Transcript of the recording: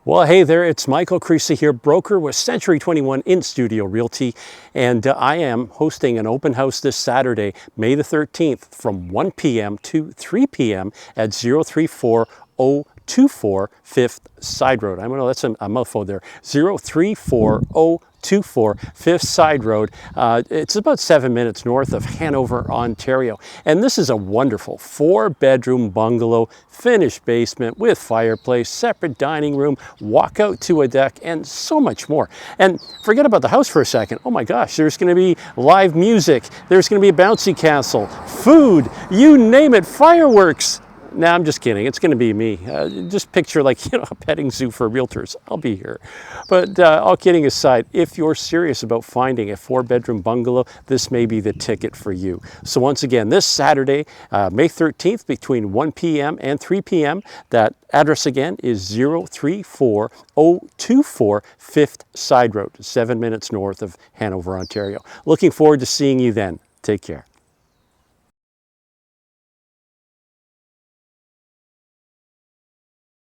Well, hey there, it's Michael Creasy here, broker with Century 21 In Studio Realty, and I am hosting an open house this Saturday, May the 13th, from 1 p.m. to 3 p.m. at 034024 5th Side Road. I know that's a mouthful there. 034024 5th Side Road. It's about 7 minutes north of Hanover, Ontario. And this is a wonderful 4-bedroom bungalow, finished basement with fireplace, separate dining room, walk out to a deck, and so much more. And forget about the house for a second. Oh my gosh, there's going to be live music. There's going to be a bouncy castle, food, you name it, fireworks. Nah, I'm just kidding. It's going to be me. Just picture a petting zoo for realtors. I'll be here. But all kidding aside, if you're serious about finding a 4-bedroom bungalow, this may be the ticket for you. So once again, this Saturday, May 13th, between 1 p.m. and 3 p.m., that address again is 034024 5th Side Road, 7 minutes north of Hanover, Ontario. Looking forward to seeing you then. Take care.